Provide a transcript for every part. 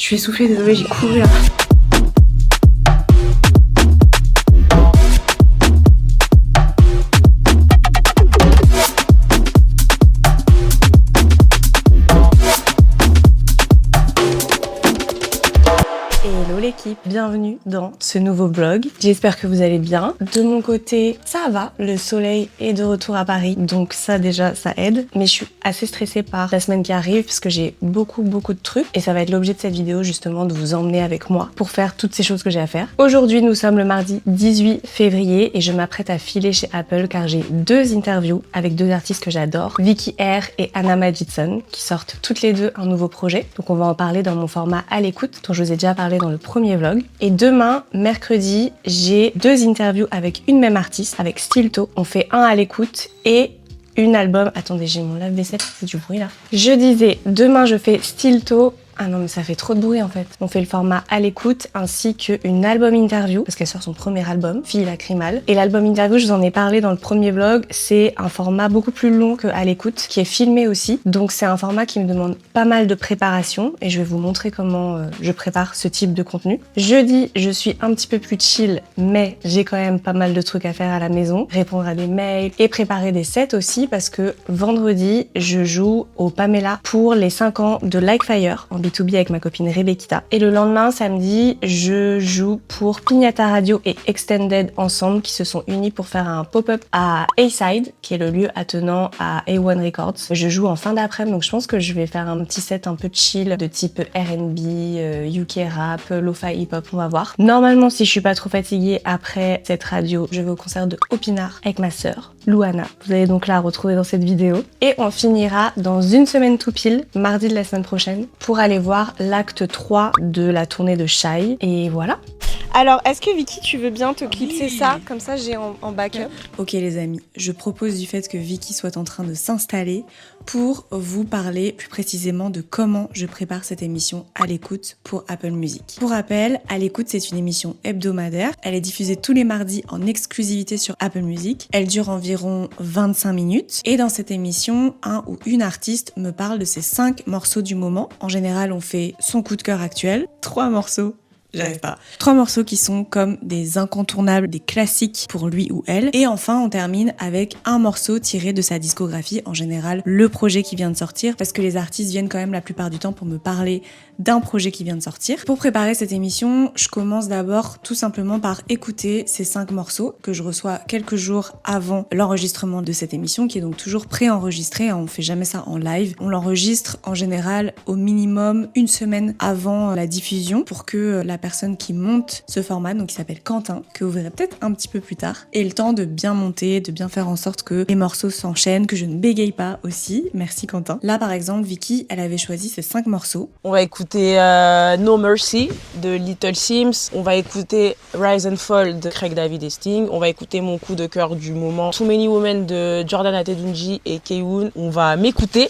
suis essoufflée, désolée, j'ai couru là. Hello l'équipe, bienvenue dans ce nouveau vlog. J'espère que vous allez bien. De mon côté, ça va, le soleil est de retour à Paris, donc ça déjà, ça aide. Mais je suis assez stressée par la semaine qui arrive parce que j'ai beaucoup de trucs et ça va être l'objet de cette vidéo justement de vous emmener avec moi pour faire toutes ces choses que j'ai à faire. Aujourd'hui, nous sommes le mardi 18 février et je m'apprête à filer chez Apple car j'ai deux interviews avec deux artistes que j'adore, Vicky R et Anna Majidson, qui sortent toutes les deux un nouveau projet. Donc on va en parler dans mon format à l'écoute dont je vous ai déjà parlé dans le premier vlog. Et demain, mercredi, j'ai deux interviews avec une même artiste, avec Stilto. On fait un à l'écoute et une album. Attendez, j'ai mon lave-vaisselle, c'est du bruit là. Je disais, demain je fais Stilto. Ah non mais ça fait trop de bruit en fait. On fait le format à l'écoute ainsi qu'une album interview parce qu'elle sort son premier album, Fille lacrymale. Et l'album interview, je vous en ai parlé dans le premier vlog, c'est un format beaucoup plus long que à l'écoute, qui est filmé aussi. Donc c'est un format qui me demande pas mal de préparation et je vais vous montrer comment je prépare ce type de contenu. Jeudi, je suis un petit peu plus chill, mais j'ai quand même pas mal de trucs à faire à la maison. Répondre à des mails et préparer des sets aussi parce que vendredi, je joue au Pamela pour les 5 ans de Like Fire en B2B avec ma copine Rebekita. Et le lendemain, samedi, je joue pour Pignata Radio et Extended ensemble qui se sont unis pour faire un pop-up à A-Side, qui est le lieu attenant à A1 Records. Je joue en fin d'après-midi, donc je pense que je vais faire un petit set un peu chill de type R&B, UK rap, lo-fi hip-hop, on va voir. Normalement, si je suis pas trop fatiguée après cette radio, je vais au concert de Opinard avec ma sœur, Louana. Vous allez donc la retrouver dans cette vidéo. Et on finira dans une semaine tout pile, mardi de la semaine prochaine, pour aller voir l'acte 3 de la tournée de Shai. Et voilà. Alors, est-ce que Vicky, tu veux bien te clipser ça? Comme ça, j'ai en backup. Ok les amis, je propose du fait que Vicky soit en train de s'installer pour vous parler plus précisément de comment je prépare cette émission à l'écoute pour Apple Music. Pour rappel, à l'écoute, c'est une émission hebdomadaire. Elle est diffusée tous les mardis en exclusivité sur Apple Music. Elle dure environ 25 minutes. Et dans cette émission, un ou une artiste me parle de ses 5 morceaux du moment. En général, on fait son coup de cœur actuel, 3 morceaux. J'arrive pas. 3 morceaux qui sont comme des incontournables, des classiques pour lui ou elle. Et enfin, on termine avec un morceau tiré de sa discographie, en général le projet qui vient de sortir, parce que les artistes viennent quand même la plupart du temps pour me parler d'un projet qui vient de sortir. Pour préparer cette émission, je commence d'abord tout simplement par écouter ces 5 morceaux que je reçois quelques jours avant l'enregistrement de cette émission, qui est donc toujours pré-enregistrée. On fait jamais ça en live. On l'enregistre en général au minimum une semaine avant la diffusion pour que la personne qui monte ce format, donc qui s'appelle Quentin, que vous verrez peut-être un petit peu plus tard, ait le temps de bien monter, de bien faire en sorte que les morceaux s'enchaînent, que je ne bégaye pas aussi. Merci Quentin. Là par exemple, Vicky, elle avait choisi ces 5 morceaux. On va écouter No Mercy de Little Sims, on va écouter Rise and Fall de Craig David et Sting, on va écouter mon coup de cœur du moment, Too Many Women de Jordan Atedunji et Keywoon. On va m'écouter.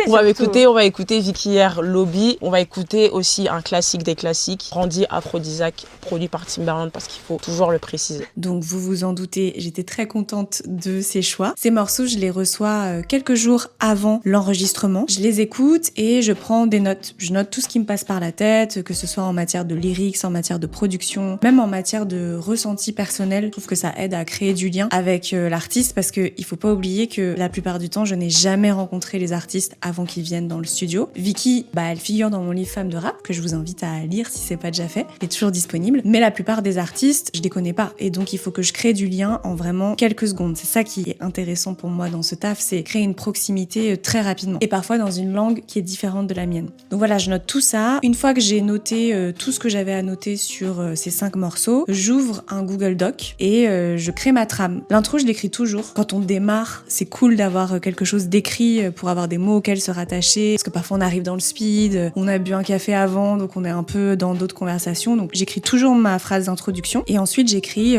On va écouter Vicky R Lobby, on va écouter aussi un classique des classiques, Randy Aphrodisiac, produit par Timbaland parce qu'il faut toujours le préciser. Donc vous vous en doutez, j'étais très contente de ces choix. Ces morceaux, je les reçois quelques jours avant l'enregistrement. Je les écoute et je prends des notes. Je note tout ce qui me passe par la tête, que ce soit en matière de lyrics, en matière de production, même en matière de ressenti personnel. Je trouve que ça aide à créer du lien avec l'artiste parce qu'il faut pas oublier que la plupart du temps, je n'ai jamais rencontré les artistes avant qu'ils viennent dans le studio. Vicky, elle figure dans mon livre Femme de rap que je vous invite à lire si c'est pas déjà fait. Il est toujours disponible. Mais la plupart des artistes, je les connais pas. Et donc, il faut que je crée du lien en vraiment quelques secondes. C'est ça qui est intéressant pour moi dans ce taf, c'est créer une proximité très rapidement. Et parfois dans une langue qui est différente de la mienne. Donc voilà, je note tout ça. Une fois que j'ai noté tout ce que j'avais à noter sur ces 5 morceaux, j'ouvre un Google Doc et je crée ma trame. L'intro, je l'écris toujours. Quand on démarre, c'est cool d'avoir quelque chose d'écrit pour avoir des mots auxquels se rattacher. Parce que parfois on arrive dans le speed, on a bu un café avant, donc on est un peu dans d'autres conversations. Donc j'écris toujours ma phrase d'introduction et ensuite j'écris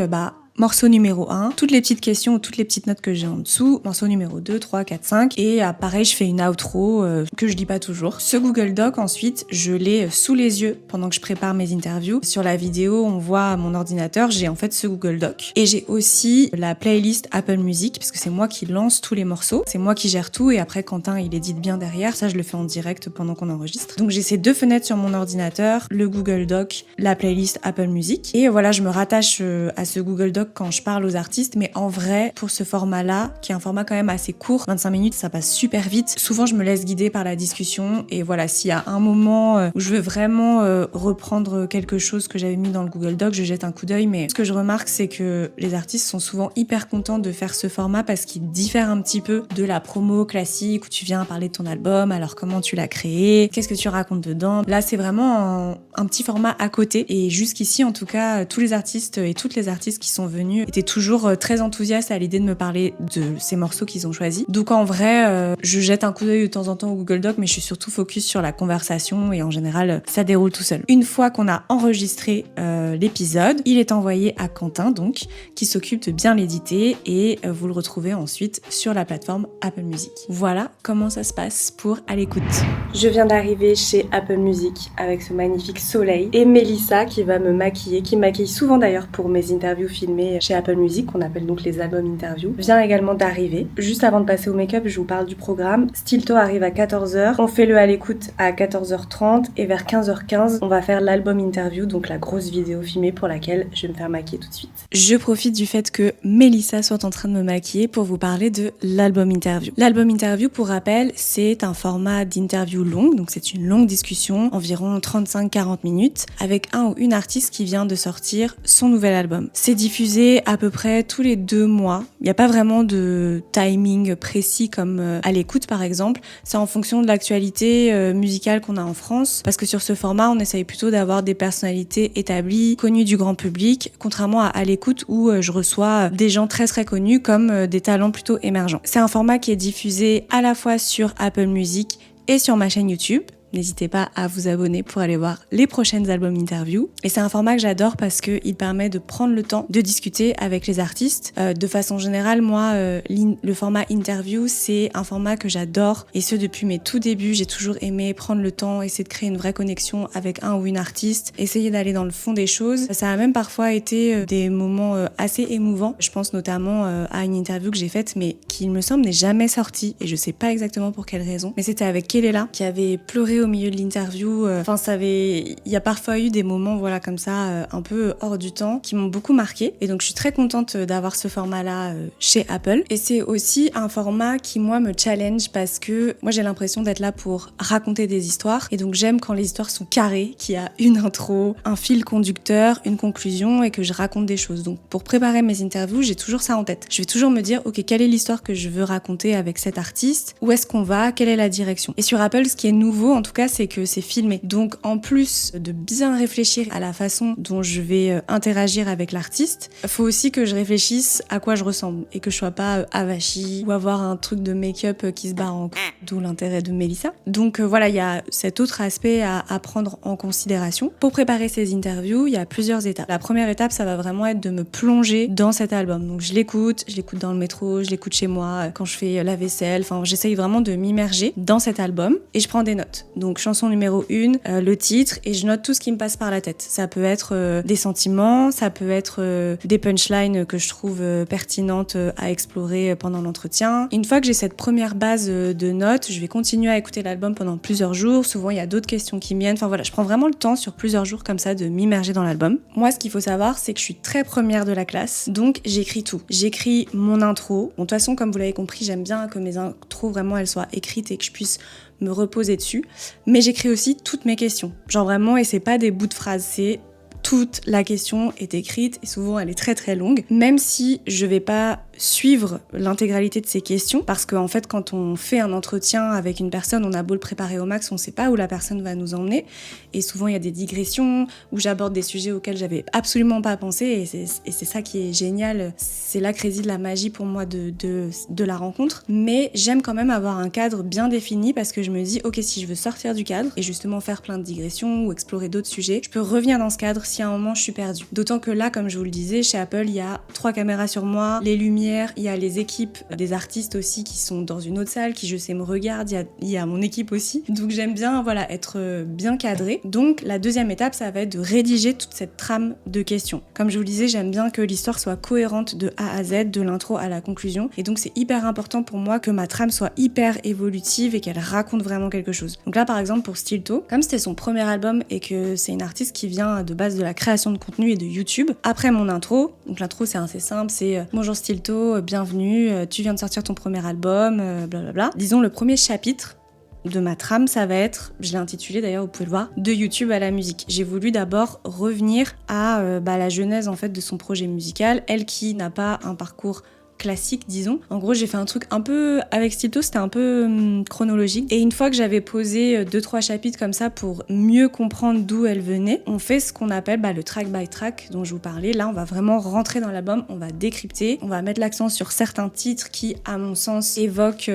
morceau numéro 1, toutes les petites questions ou toutes les petites notes que j'ai en dessous, morceau numéro 2, 3, 4, 5, et pareil, je fais une outro que je lis pas toujours. Ce Google Doc, ensuite, je l'ai sous les yeux pendant que je prépare mes interviews. Sur la vidéo, on voit mon ordinateur, j'ai en fait ce Google Doc. Et j'ai aussi la playlist Apple Music, parce que c'est moi qui lance tous les morceaux, c'est moi qui gère tout, et après Quentin, il édite bien derrière, ça je le fais en direct pendant qu'on enregistre. Donc j'ai ces deux fenêtres sur mon ordinateur, le Google Doc, la playlist Apple Music, et voilà, je me rattache à ce Google Doc quand je parle aux artistes, mais en vrai, pour ce format-là, qui est un format quand même assez court, 25 minutes, ça passe super vite. Souvent, je me laisse guider par la discussion, et voilà, s'il y a un moment où je veux vraiment reprendre quelque chose que j'avais mis dans le Google Doc, je jette un coup d'œil, mais ce que je remarque, c'est que les artistes sont souvent hyper contents de faire ce format parce qu'il diffère un petit peu de la promo classique où tu viens parler de ton album, alors comment tu l'as créé, qu'est-ce que tu racontes dedans. Là, c'est vraiment un petit format à côté, et jusqu'ici, en tout cas, tous les artistes et toutes les artistes qui sont venus étaient toujours très enthousiastes à l'idée de me parler de ces morceaux qu'ils ont choisis. Donc en vrai, je jette un coup d'œil de temps en temps au Google Doc, mais je suis surtout focus sur la conversation, et en général, ça déroule tout seul. Une fois qu'on a enregistré l'épisode, il est envoyé à Quentin, donc, qui s'occupe de bien l'éditer, et vous le retrouvez ensuite sur la plateforme Apple Music. Voilà comment ça se passe pour À l'écoute. Je viens d'arriver chez Apple Music avec ce magnifique soleil, et Mélissa qui va me maquiller, qui me maquille souvent d'ailleurs pour mes interviews filmées chez Apple Music, qu'on appelle donc les albums interviews, vient également d'arriver. Juste avant de passer au make-up, je vous parle du programme. Stilto arrive à 14h, on fait le À l'écoute à 14h30, et vers 15h15, on va faire l'album interview, donc la grosse vidéo filmée pour laquelle je vais me faire maquiller tout de suite. Je profite du fait que Mélissa soit en train de me maquiller pour vous parler de l'album interview. L'album interview, pour rappel, c'est un format d'interview longue, donc c'est une longue discussion, environ 35-40 minutes, avec un ou une artiste qui vient de sortir son nouvel album. C'est diffusé à peu près tous les 2 mois. Il n'y a pas vraiment de timing précis comme À l'écoute par exemple. C'est en fonction de l'actualité musicale qu'on a en France, parce que sur ce format, on essaye plutôt d'avoir des personnalités établies, connues du grand public, contrairement à l'écoute où je reçois des gens très très connus comme des talents plutôt émergents. C'est un format qui est diffusé à la fois sur Apple Music et sur ma chaîne YouTube. N'hésitez pas à vous abonner pour aller voir les prochaines albums interviews. Et c'est un format que j'adore parce qu'il permet de prendre le temps de discuter avec les artistes. De façon générale, moi, le format interview, c'est un format que j'adore. Et ce, depuis mes tout débuts, j'ai toujours aimé prendre le temps, essayer de créer une vraie connexion avec un ou une artiste, essayer d'aller dans le fond des choses. Ça a même parfois été des moments assez émouvants. Je pense notamment à une interview que j'ai faite, mais qui, il me semble, n'est jamais sortie. Et je sais pas exactement pour quelle raison. Mais c'était avec Kelela, qui avait pleuré au milieu de l'interview. Il y a parfois eu des moments, voilà, comme ça, un peu hors du temps, qui m'ont beaucoup marqué. Et donc, je suis très contente d'avoir ce format-là chez Apple. Et c'est aussi un format qui, moi, me challenge parce que moi, j'ai l'impression d'être là pour raconter des histoires. Et donc, j'aime quand les histoires sont carrées, qu'il y a une intro, un fil conducteur, une conclusion et que je raconte des choses. Donc, pour préparer mes interviews, j'ai toujours ça en tête. Je vais toujours me dire, ok, quelle est l'histoire que je veux raconter avec cet artiste? Où est-ce qu'on va? Quelle est la direction? Et sur Apple, ce qui est nouveau, en tout cas, c'est que c'est filmé. Donc, en plus de bien réfléchir à la façon dont je vais interagir avec l'artiste, il faut aussi que je réfléchisse à quoi je ressemble et que je sois pas avachie ou avoir un truc de make-up qui se barre en couille, d'où l'intérêt de Mélissa. Donc voilà, il y a cet autre aspect à prendre en considération. Pour préparer ces interviews, il y a plusieurs étapes. La première étape, ça va vraiment être de me plonger dans cet album. Donc je l'écoute dans le métro, je l'écoute chez moi, quand je fais la vaisselle, enfin j'essaye vraiment de m'immerger dans cet album et je prends des notes. Donc chanson numéro 1, le titre, et je note tout ce qui me passe par la tête. Ça peut être des sentiments, ça peut être des punchlines que je trouve pertinentes à explorer pendant l'entretien. Une fois que j'ai cette première base de notes, je vais continuer à écouter l'album pendant plusieurs jours. Souvent, il y a d'autres questions qui me viennent. Enfin voilà, je prends vraiment le temps sur plusieurs jours comme ça de m'immerger dans l'album. Moi, ce qu'il faut savoir, c'est que je suis très première de la classe, donc j'écris tout. J'écris mon intro. Bon, de toute façon, comme vous l'avez compris, j'aime bien que mes intros, vraiment, elles soient écrites et que je puisse me reposer dessus. Mais j'écris aussi toutes mes questions. Genre vraiment, et c'est pas des bouts de phrases, c'est toute la question est écrite et souvent elle est très très longue. Même si je vais pas suivre l'intégralité de ses questions parce qu'en fait quand on fait un entretien avec une personne, on a beau le préparer au max, on sait pas où la personne va nous emmener et souvent il y a des digressions où j'aborde des sujets auxquels j'avais absolument pas pensé et c'est ça qui est génial, c'est là que réside la magie pour moi de la rencontre. Mais j'aime quand même avoir un cadre bien défini parce que je me dis ok, si je veux sortir du cadre et justement faire plein de digressions ou explorer d'autres sujets, je peux revenir dans ce cadre si à un moment je suis perdue. D'autant que là, comme je vous le disais, chez Apple il y a 3 caméras sur moi, les lumières, il y a les équipes des artistes aussi qui sont dans une autre salle qui je sais me regardent, il y a mon équipe aussi, donc j'aime bien voilà être bien cadrée. Donc la deuxième étape, ça va être de rédiger toute cette trame de questions. Comme je vous le disais, j'aime bien que l'histoire soit cohérente de A à Z, de l'intro à la conclusion, et donc c'est hyper important pour moi que ma trame soit hyper évolutive et qu'elle raconte vraiment quelque chose. Donc là par exemple pour Stilto, comme c'était son premier album et que c'est une artiste qui vient de base de la création de contenu et de YouTube, après mon intro, donc l'intro c'est assez simple, c'est bonjour Stilto, bienvenue, tu viens de sortir ton premier album, blablabla. Disons le premier chapitre de ma trame, ça va être, je l'ai intitulé d'ailleurs, vous pouvez le voir, de YouTube à la musique. J'ai voulu d'abord revenir à la genèse en fait de son projet musical, elle qui n'a pas un parcours classique, disons. En gros, j'ai fait un truc un peu avec Stilto, c'était un peu chronologique. Et une fois que j'avais posé 2-3 chapitres comme ça pour mieux comprendre d'où elle venait, on fait ce qu'on appelle le track by track dont je vous parlais. Là, on va vraiment rentrer dans l'album, on va décrypter, on va mettre l'accent sur certains titres qui, à mon sens, évoquent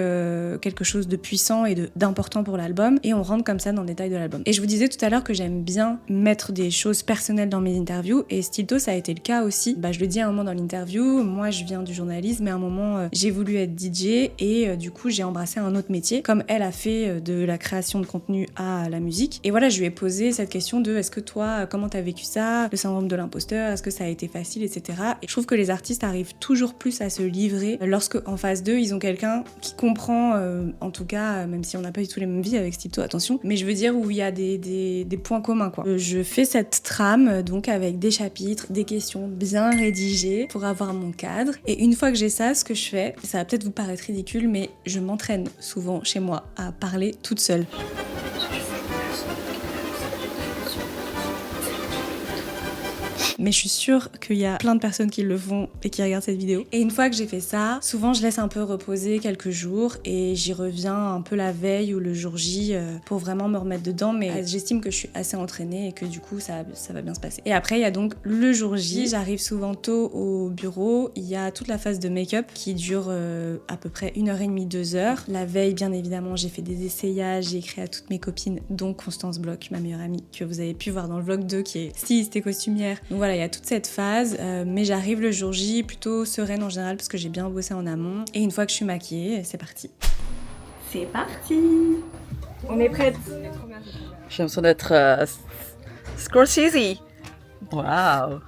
quelque chose de puissant et d'important pour l'album. Et on rentre comme ça dans le détail de l'album. Et je vous disais tout à l'heure que j'aime bien mettre des choses personnelles dans mes interviews. Et Stilto, ça a été le cas aussi. Je le dis à un moment dans l'interview, moi je viens du journalisme, mais à un moment j'ai voulu être DJ et du coup j'ai embrassé un autre métier comme elle a fait de la création de contenu à la musique. Et voilà, je lui ai posé cette question de est-ce que toi, comment t'as vécu ça, le syndrome de l'imposteur, est-ce que ça a été facile, etc. Et je trouve que les artistes arrivent toujours plus à se livrer lorsque en face d'eux ils ont quelqu'un qui comprend, en tout cas même si on n'a pas du tout les mêmes vies avec Stilto, attention, mais je veux dire où il y a des points communs quoi. Je fais cette trame donc avec des chapitres, des questions bien rédigées pour avoir mon cadre, et une fois que j'ai ça, ce que je fais, ça va peut-être vous paraître ridicule, mais je m'entraîne souvent chez moi à parler toute seule. Mais je suis sûre qu'il y a plein de personnes qui le font et qui regardent cette vidéo. Et une fois que j'ai fait ça, souvent je laisse un peu reposer quelques jours et j'y reviens un peu la veille ou le jour J pour vraiment me remettre dedans. Mais j'estime que je suis assez entraînée et que du coup ça va bien se passer. Et après il y a donc le jour J. J'arrive souvent tôt au bureau. Il y a toute la phase de make-up qui dure à peu près 1h30, 2h. La veille, bien évidemment, j'ai fait des essayages, j'ai écrit à toutes mes copines, dont Constance Bloch, ma meilleure amie, que vous avez pu voir dans le vlog 2, qui est styliste et costumière. Donc voilà, il y a toute cette phase, mais j'arrive le jour J plutôt sereine en général parce que j'ai bien bossé en amont. Et une fois que je suis maquillée, c'est parti. C'est parti. On est prête. J'ai l'impression d'être Scorsese. Waouh.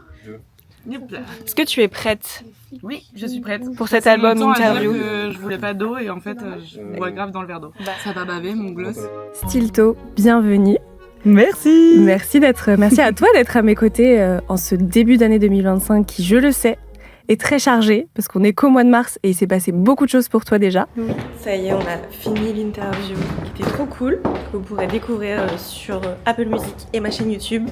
Est-ce que tu es prête? Oui, je suis prête. Pour cet album interview. Je voulais pas d'eau et en fait, je bois grave dans le verre d'eau. Ça va baver mon gloss. Stilto, bienvenue. Merci. Merci à toi d'être à mes côtés en ce début d'année 2025 qui, je le sais, est très chargé parce qu'on est qu'au mois de mars et il s'est passé beaucoup de choses pour toi déjà. Ça y est, on a fini l'interview qui était trop cool, que vous pourrez découvrir sur Apple Music et ma chaîne YouTube.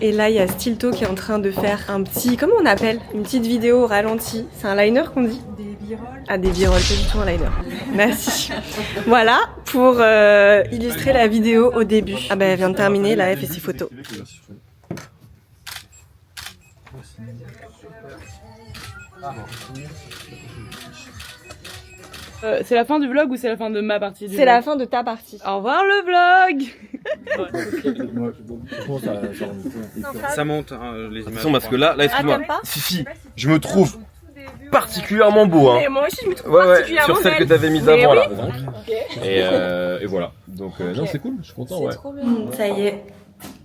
Et là, il y a Stilto qui est en train de faire un petit, comment on appelle, une petite vidéo au ralenti. C'est un liner qu'on dit? Des b-rolls. Ah, des b-rolls, pas du tout un liner. Merci. Voilà, pour illustrer la vidéo au début. Ah ben, elle vient de terminer, là, elle fait ses photos. C'est la fin du vlog ou c'est la fin de ma partie du C'est la fin de ta partie. Au revoir le vlog. Ça monte les images. Attention parce que là excuse-moi, t'aimes pas si, je me trouve particulièrement beau hein. Et moi aussi je me trouve Ouais, particulièrement sur celle que belle. t'avais mise Mais avant oui. là. Donc. Et voilà. Donc non c'est cool, je suis content ouais. Ça y est,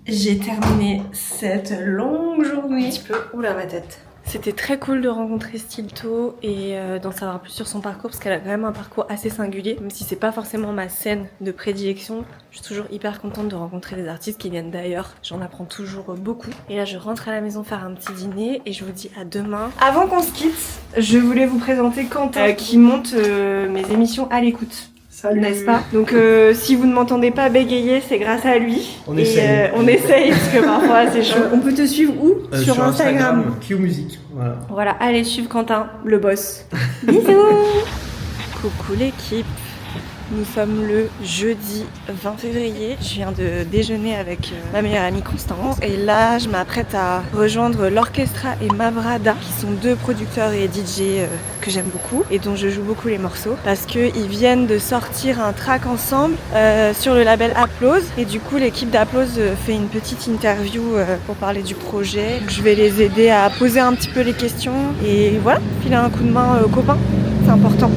j'ai terminé cette longue journée. Un petit peu, oula ma tête. C'était très cool de rencontrer Stilto et d'en savoir plus sur son parcours parce qu'elle a quand même un parcours assez singulier. Même si c'est pas forcément ma scène de prédilection, je suis toujours hyper contente de rencontrer des artistes qui viennent d'ailleurs. J'en apprends toujours beaucoup. Et là je rentre à la maison faire un petit dîner et je vous dis à demain. Avant qu'on se quitte, je voulais vous présenter Quentin qui monte mes émissions à l'écoute. Salut. N'est-ce pas? Donc si vous ne m'entendez pas bégayer, c'est grâce à lui. On essaye. On essaye parce que parfois c'est chaud. On peut te suivre où? Sur Instagram. Q Music. Voilà. Voilà, allez suivre Quentin, le boss. Bisous. Coucou l'équipe. Nous sommes le jeudi 20 février. Je viens de déjeuner avec ma meilleure amie Constance. Et là, je m'apprête à rejoindre l'Orchestra et Mavrada, qui sont deux producteurs et DJ que j'aime beaucoup et dont je joue beaucoup les morceaux. Parce qu'ils viennent de sortir un track ensemble sur le label Applause. Et du coup, l'équipe d'Applause fait une petite interview pour parler du projet. Donc, je vais les aider à poser un petit peu les questions. Et voilà, filer un coup de main aux copains. C'est important.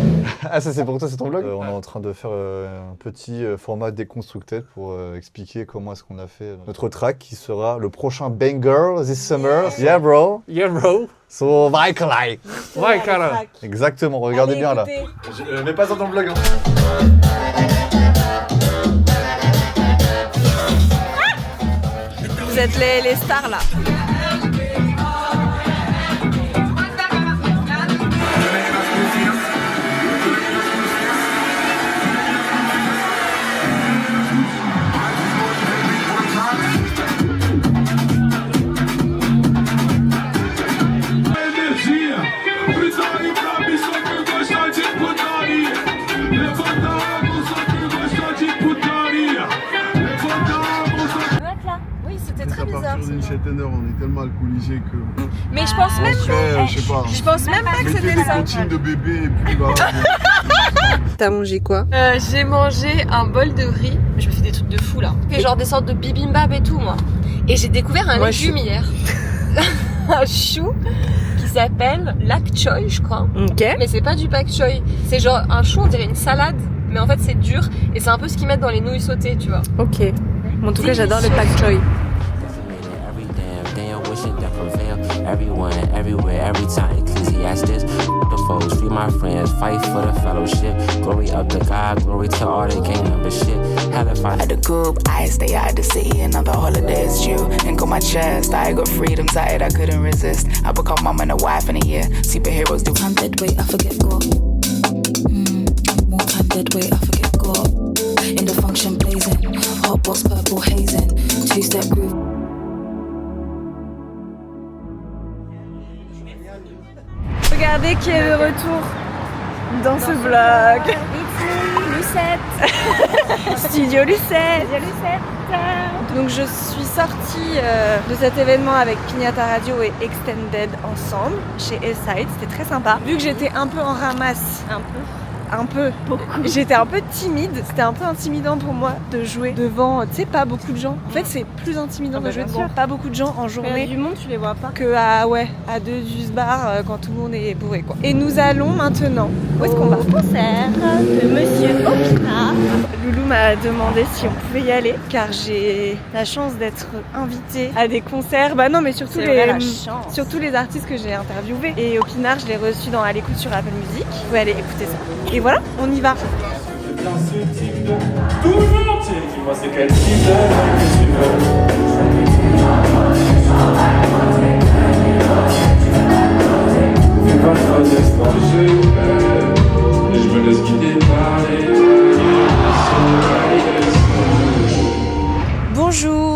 Ah, ça c'est pour toi, c'est ton vlog? On est en train de faire un petit format déconstructed pour expliquer comment est-ce qu'on a fait notre track qui sera le prochain banger this summer. Yeah bro. Yeah bro. So Vaikalai. Vaikalai. Exactement, regardez bien là. Mets pas ça dans le vlog. Hein. Vous êtes les stars là. On est tellement alcoolisés que. Mais je pense même que. Je sais pas. Je pense même pas que c'était des ça. comptines de bébé et puis voilà. T'as mangé quoi? J'ai mangé un bol de riz. Je me fais des trucs de fou là. Je fais genre des sortes de bibimbap et tout moi. Et j'ai découvert un légume hier. Un chou qui s'appelle lak choy je crois. Ok. Mais c'est pas du pak choy. C'est genre un chou, on dirait une salade. Mais en fait c'est dur. Et c'est un peu ce qu'ils mettent dans les nouilles sautées tu vois. Ok. En tout cas j'adore le pak choy. Everyone, everywhere, every time. Ecclesiastes, the foes, free my friends, fight for the fellowship. Glory up to God, glory to all that can't number shit. Hell if I at the coop, I stay out the city. Another holiday is due. Ink on my chest, I got freedom tight, I couldn't resist. I become mom and a wife in a year. Superheroes do. I'm dead weight, I forget God. More time dead weight, I forget God. In the function blazing, hot box purple hazing, two-step groove. Regardez qui est de retour dans ce vlog. Lucette. Studio Lucette. Donc je suis sortie de cet événement avec Pignata Radio et Extended ensemble chez Eastside. C'était très sympa. Vu que j'étais un peu en ramasse, beaucoup. J'étais un peu timide, c'était un peu intimidant pour moi de jouer devant, tu sais, pas beaucoup de gens. En fait, c'est plus intimidant de jouer devant pas beaucoup de gens en journée. Du monde, tu les vois pas. Que à deux du bar quand tout le monde est bourré quoi. Et nous allons maintenant. Où est-ce qu'on va? Au concert de Monsieur Opina. Loulou m'a demandé si on pouvait y aller car j'ai la chance d'être invitée à des concerts. Bah non, mais surtout les artistes que j'ai interviewés. Et Opinard, je l'ai reçu dans À l'écoute sur Apple Music. Vous pouvez aller écouter ça. Et voilà, on y va. Tout le monde, dis-moi c'est quel type de que tu veux. Fais pas trop d'espoir, et je me laisse guider par les. Bonjour.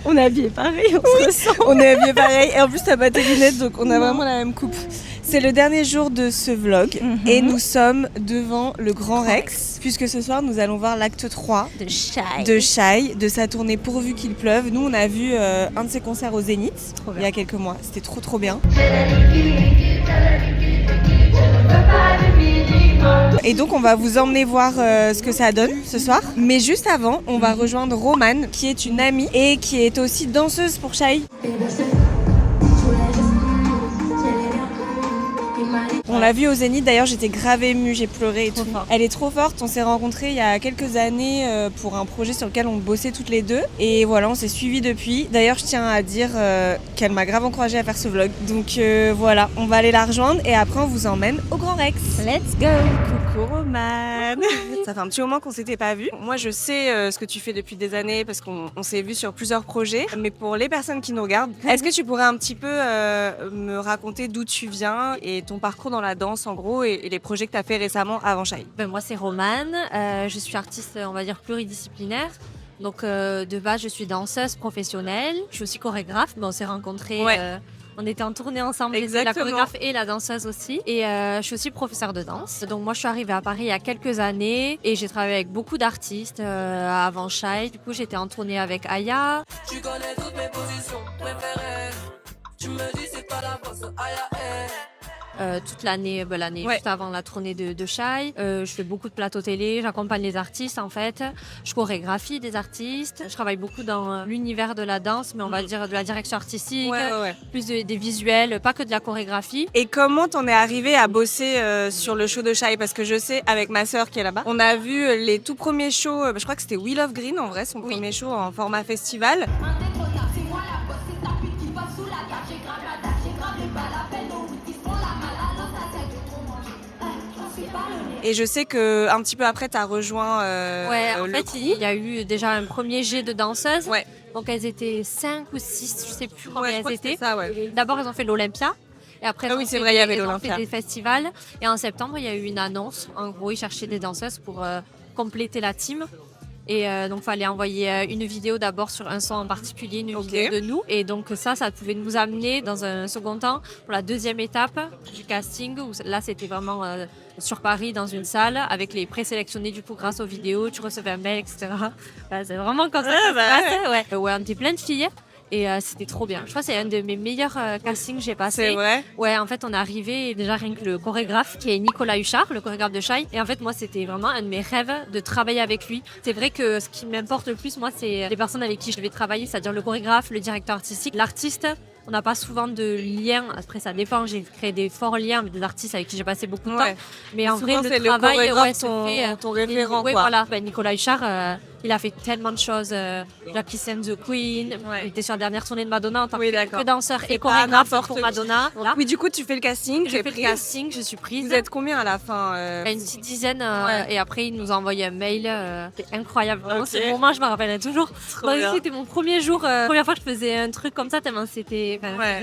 On est habillés pareil, on se ressent. On est habillés pareil et en plus t'as pas tes lunettes donc on a vraiment la même coupe. C'est le dernier jour de ce vlog et nous sommes devant le Grand Rex puisque ce soir nous allons voir l'acte 3 de Shai, de sa tournée Pourvu qu'il pleuve. Nous on a vu un de ses concerts au Zénith il y a quelques mois, c'était trop bien. Et donc on va vous emmener voir ce que ça donne ce soir. Mais juste avant, on va rejoindre Romane qui est une amie et qui est aussi danseuse pour Shai. On l'a vue au Zénith, d'ailleurs j'étais grave émue, j'ai pleuré et tout. Elle est trop forte, on s'est rencontrés il y a quelques années pour un projet sur lequel on bossait toutes les deux. Et voilà, on s'est suivis depuis. D'ailleurs je tiens à dire qu'elle m'a grave encouragée à faire ce vlog. Donc voilà, on va aller la rejoindre et après on vous emmène au Grand Rex. Let's go. Coucou Romane. Ça fait un petit moment qu'on s'était pas vus. Moi je sais ce que tu fais depuis des années parce qu'on s'est vus sur plusieurs projets. Mais pour les personnes qui nous regardent, est-ce que tu pourrais un petit peu me raconter d'où tu viens et ton parcours dans la danse en gros et les projets que tu as fait récemment avant Shai? Moi c'est Romane, je suis artiste on va dire pluridisciplinaire. Donc de base je suis danseuse professionnelle, je suis aussi chorégraphe, mais on s'est rencontrés, on était en tournée ensemble, j'étais la chorégraphe et la danseuse aussi. Et je suis aussi professeure de danse. Donc moi je suis arrivée à Paris il y a quelques années et j'ai travaillé avec beaucoup d'artistes avant Shai. Du coup j'étais en tournée avec Aya. Tu connais toutes mes positions préférées, tu me dis c'est pas la bosse Aya. Toute l'année, juste avant la tournée de Shai. Je fais beaucoup de plateaux télé, j'accompagne les artistes en fait. Je chorégraphie des artistes. Je travaille beaucoup dans l'univers de la danse, mais on va dire de la direction artistique, plus des visuels, pas que de la chorégraphie. Et comment t'en es arrivée à bosser sur le show de Shai? Parce que je sais, avec ma sœur qui est là-bas, on a vu les tout premiers shows, je crois que c'était Wheel of Green en vrai, son premier show en format festival. Et je sais que un petit peu après, tu as rejoint en fait, il y a eu déjà un premier jet de danseuses. Donc elles étaient 5 ou 6, je sais plus combien elles étaient. D'abord, elles ont fait l'Olympia. Et après, il y avait l'Olympia. Fait des festivals. Et en septembre, il y a eu une annonce. En gros, ils cherchaient des danseuses pour compléter la team. Et donc, il fallait envoyer une vidéo d'abord sur un son en particulier, une vidéo de nous. Et donc, ça pouvait nous amener dans un second temps pour la deuxième étape du casting. Où là, c'était vraiment sur Paris, dans une salle, avec les présélectionnés du coup grâce aux vidéos. Tu recevais un mail, etc. C'est vraiment comme ça que ça se passe. On était plein de filles. Et c'était trop bien. Je crois que c'est un de mes meilleurs castings que j'ai passé. C'est vrai? Ouais, en fait, on est arrivé et déjà rien que le chorégraphe qui est Nicolas Huchard, le chorégraphe de Shai. Et en fait, moi, c'était vraiment un de mes rêves de travailler avec lui. C'est vrai que ce qui m'importe le plus, moi, c'est les personnes avec qui je vais travailler, c'est-à-dire le chorégraphe, le directeur artistique, l'artiste. On n'a pas souvent de liens. Après, ça dépend. J'ai créé des forts liens avec des artistes avec qui j'ai passé beaucoup de temps. Mais en vrai, le travail, ton référent. Voilà. Nicolas Huchard, il a fait tellement de choses. Jackie and the Queen. Il était sur la dernière tournée de Madonna en tant que danseur et chorégraphe pour Madonna. Voilà. Oui, du coup, tu fais le casting. J'ai fait le casting, je suis prise. Vous êtes combien à la fin? Une petite dizaine. Et après, il nous a envoyé un mail. C'était incroyable. Vraiment, ce moment, je me rappellerai toujours. C'était mon premier jour. Première fois que je faisais un truc comme ça, tellement j'étais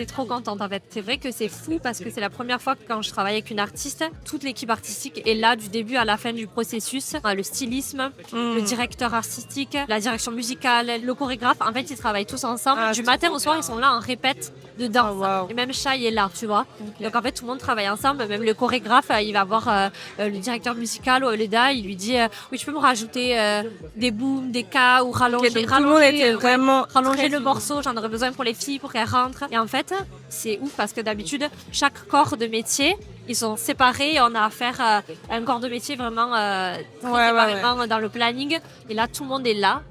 trop contente en fait. C'est vrai que c'est fou parce que c'est la première fois que quand je travaille avec une artiste, toute l'équipe artistique est là du début à la fin du processus. Le stylisme, le directeur artistique, la direction musicale, le chorégraphe. En fait, ils travaillent tous ensemble. Du matin au soir, ils sont là en répète de danse. Et même Shai est là, tu vois. Donc en fait, tout le monde travaille ensemble. Même le chorégraphe, il va voir le directeur musical ou Leda, il lui dit oui, tu peux me rajouter des booms, des cas ou rallonger le morceau. J'en aurais besoin pour les filles pour qu'elles rentrent. Et en fait, c'est ouf parce que d'habitude, chaque corps de métier, ils sont séparés. On a à faire un corps de métier vraiment séparément dans le planning. Et là, tout le monde est là.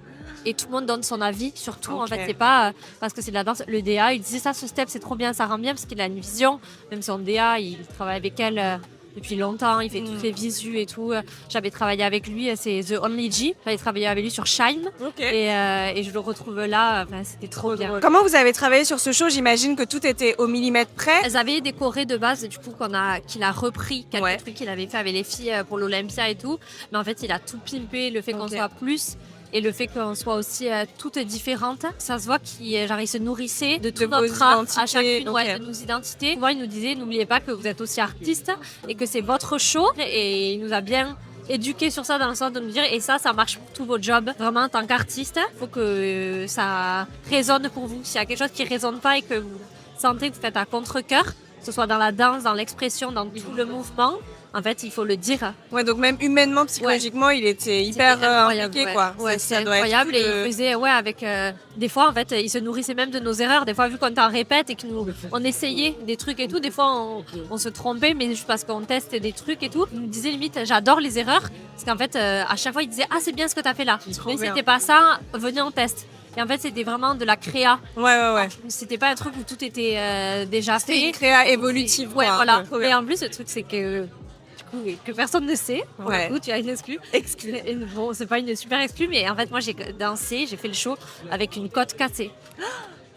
Et tout le monde donne son avis, surtout en fait c'est pas parce que c'est de la danse. Le DA il disait ça, ce step c'est trop bien, ça rend bien parce qu'il a une vision. Même son DA il travaille avec elle depuis longtemps, il fait toutes les visus et tout. J'avais travaillé avec lui, c'est The Only G. J'avais travaillé avec lui sur Shine et je le retrouve là. C'était trop bien. Comment vous avez travaillé sur ce show? J'imagine que tout était au millimètre près. Elles avaient décoré de base, du coup qu'il a repris quelques trucs qu'il avait fait avec les filles pour l'Olympia et tout. Mais en fait il a tout pimpé, le fait qu'on soit plus. Et le fait qu'on soit aussi toutes différentes, ça se voit qu'il se nourrissait de tout notre art à chacune de nos identités. Souvent, il nous disait, n'oubliez pas que vous êtes aussi artiste et que c'est votre show. Et il nous a bien éduqués sur ça dans le sens de nous dire, et ça marche pour tous vos jobs. Vraiment, en tant qu'artiste, il faut que ça résonne pour vous. S'il y a quelque chose qui ne résonne pas et que vous sentez que vous faites à contre-cœur, que ce soit dans la danse, dans l'expression, dans tout le mouvement, en fait, il faut le dire. Ouais, donc même humainement, psychologiquement, il était hyper impliqué, quoi. Ouais, c'est incroyable. Et il faisait, avec des fois, en fait, il se nourrissait même de nos erreurs. Des fois, vu qu'on t'en répète et qu'on essayait des trucs et tout, des fois, on se trompait, mais juste parce qu'on teste des trucs et tout. Il nous disait limite, j'adore les erreurs. Parce qu'en fait, à chaque fois, il disait, c'est bien ce que t'as fait là. Mais c'était pas ça, venez on teste. Et en fait, c'était vraiment de la créa. Ouais. C'était pas un truc où tout était déjà fait. C'était une créa évolutive. Ouais, voilà. Et en plus, le truc, c'est que personne ne sait. Du coup, tu as une exclue. Bon, c'est pas une super exclue, mais en fait, moi, j'ai dansé, j'ai fait le show avec une côte cassée.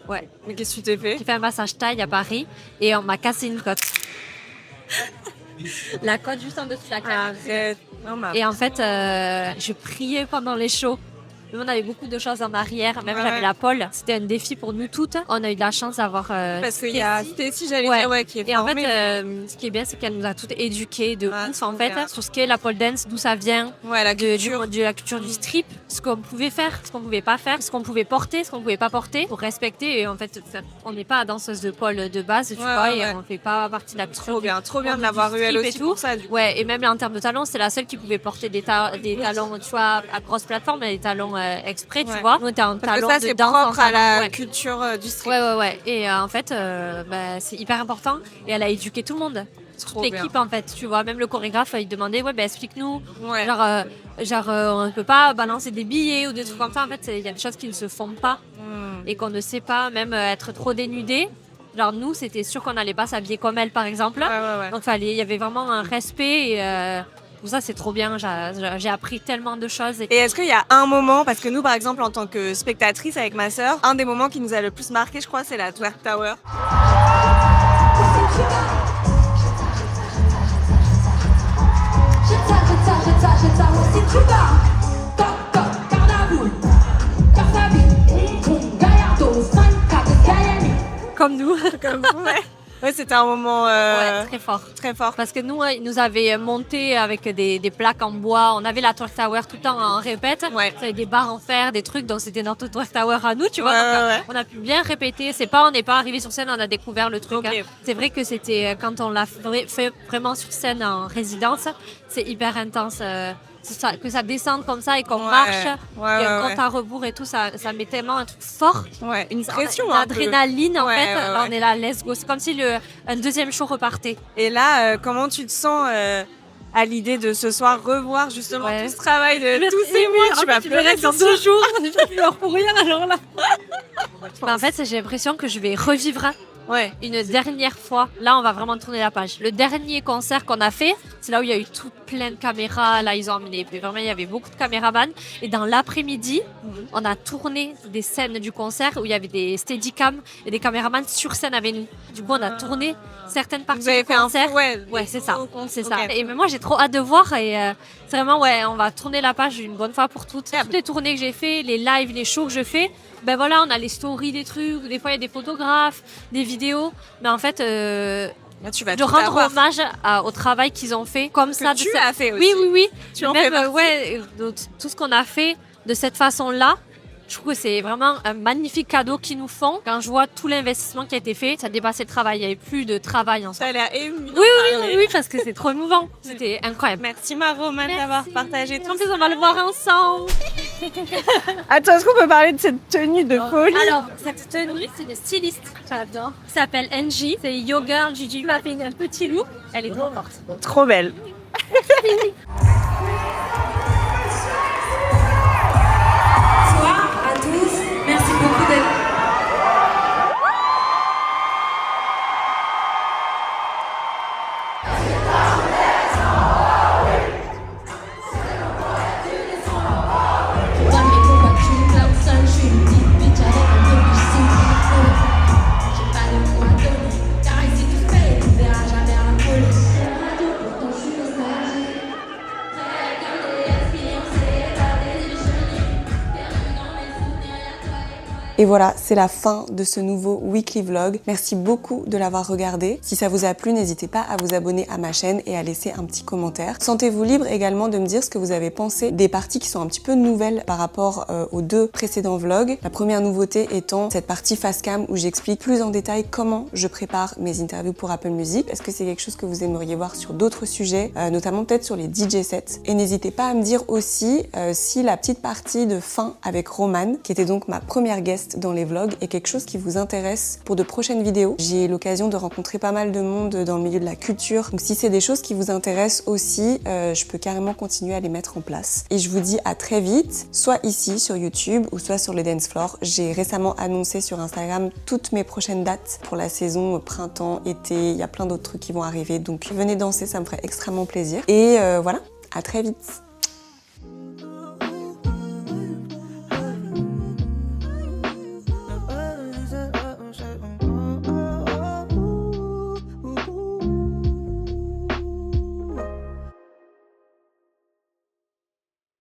Ouais. Mais qu'est-ce que tu t'es fait? J'ai fait un massage taille à Paris et on m'a cassé une côte. La côte juste en dessous de la canne. Arrête. Et en fait, je priais pendant les shows. Nous, on avait beaucoup de choses en arrière. Même j'avais la pole. C'était un défi pour nous toutes. On a eu de la chance d'avoir parce qu'il y a Stacy, j'allais dire, qui est et formée. En fait, ce qui est bien, c'est qu'elle nous a toutes éduquées de ouf, en fait, sur ce qu'est la pole dance, d'où ça vient, la culture. de la culture du strip, ce qu'on pouvait faire, ce qu'on pouvait pas faire, ce qu'on pouvait porter, ce qu'on pouvait pas porter, pour respecter. Et en fait, on n'est pas danseuse de pole de base, tu vois, et on fait pas partie de la culture. Trop bien de l'avoir eu elle aussi pour ça. Ouais, et même en termes de talons, c'est la seule qui pouvait porter des talons, tu vois, à grosse plateforme, mais des talons exprès, tu vois. Nous, on était en talons ça, de c'est danse. propre à la culture du strip. Ouais. Et en fait, c'est hyper important. Et elle a éduqué tout le monde. Toute l'équipe, en fait, tu vois. Même le chorégraphe, il demandait, explique-nous. Genre, on ne peut pas balancer des billets ou des trucs comme ça. En fait, il y a des choses qui ne se font pas et qu'on ne sait pas, même être trop dénudé. Genre, nous, c'était sûr qu'on n'allait pas s'habiller comme elle, par exemple. Donc, il y avait vraiment un respect et tout ça, c'est trop bien. J'ai appris tellement de choses. Et est-ce qu'il y a un moment, parce que nous, par exemple, en tant que spectatrice avec ma sœur, un des moments qui nous a le plus marqué, je crois, c'est la Twerk Tower. Comme nous. Ouais, c'était un moment très fort. Très fort. Parce que nous, ils nous avaient monté avec des plaques en bois. On avait la Twerk Tower tout le temps en répète. C'était des barres en fer, des trucs. Donc, c'était notre Twerk Tower à nous, tu vois. On a pu bien répéter. On n'est pas arrivé sur scène, on a découvert le truc. Hein. C'est vrai que c'était quand on l'a fait vraiment sur scène en résidence, c'est hyper intense. Que ça descende comme ça et qu'on marche, compte à rebours et tout, ça met tellement un truc fort. Une pression. Une adrénaline, en fait. On est là, let's go. C'est comme si un deuxième show repartait. Et là, comment tu te sens à l'idée de ce soir revoir justement tout ce travail de tous ces mois? Tu vas pleurer dans 2 jours. Je pleure pour rien, alors là. En fait, j'ai l'impression que je vais revivre une dernière fois. Là, on va vraiment tourner la page. Le dernier concert qu'on a fait, c'est là où il y a eu tout plein de caméras. Là, ils ont emmené. Vraiment, il y avait beaucoup de caméramans. Et dans l'après-midi, on a tourné des scènes du concert où il y avait des steadicam et des caméramans sur scène avec nous. Du coup, on a tourné certaines parties du concert. C'est ça. C'est ça. Et moi, j'ai trop hâte de voir. Et c'est vraiment, on va tourner la page une bonne fois pour toutes. Toutes les tournées que j'ai fait, les lives, les shows que je fais, ben voilà, on a les stories des trucs. Des fois, il y a des photographes, des vidéos. Mais en fait, de rendre hommage au travail qu'ils ont fait comme ça. Tu as fait aussi. Oui. Tu en fais partie. Tout ce qu'on a fait de cette façon-là, je trouve que c'est vraiment un magnifique cadeau qu'ils nous font. Quand je vois tout l'investissement qui a été fait, ça dépassait le travail. Il n'y avait plus de travail ensemble. Ça a l'air ému. Oui, parce que c'est trop émouvant. C'était incroyable. Merci Maromane d'avoir partagé tout. En plus, on va le voir ensemble. Attends, est-ce qu'on peut parler de cette tenue de folie? Alors, cette tenue, c'est une styliste. J'adore. Elle s'appelle Angie. C'est Yoga Gigi. Elle m'a fait un petit look. Elle est trop forte. Trop belle. Bonsoir à tous. Merci beaucoup d'être Et voilà, c'est la fin de ce nouveau weekly vlog. Merci beaucoup de l'avoir regardé. Si ça vous a plu, n'hésitez pas à vous abonner à ma chaîne et à laisser un petit commentaire. Sentez-vous libre également de me dire ce que vous avez pensé des parties qui sont un petit peu nouvelles par rapport aux 2 précédents vlogs. La première nouveauté étant cette partie face cam où j'explique plus en détail comment je prépare mes interviews pour Apple Music. Est-ce que c'est quelque chose que vous aimeriez voir sur d'autres sujets, notamment peut-être sur les DJ sets? Et n'hésitez pas à me dire aussi si la petite partie de fin avec Romane, qui était donc ma première guest dans les vlogs, est quelque chose qui vous intéresse pour de prochaines vidéos. J'ai l'occasion de rencontrer pas mal de monde dans le milieu de la culture, donc si c'est des choses qui vous intéressent aussi, je peux carrément continuer à les mettre en place. Et je vous dis à très vite, soit ici sur YouTube ou soit sur les dance floors. J'ai récemment annoncé sur Instagram toutes mes prochaines dates pour la saison printemps, été, il y a plein d'autres trucs qui vont arriver, donc venez danser, ça me ferait extrêmement plaisir. Et voilà, à très vite.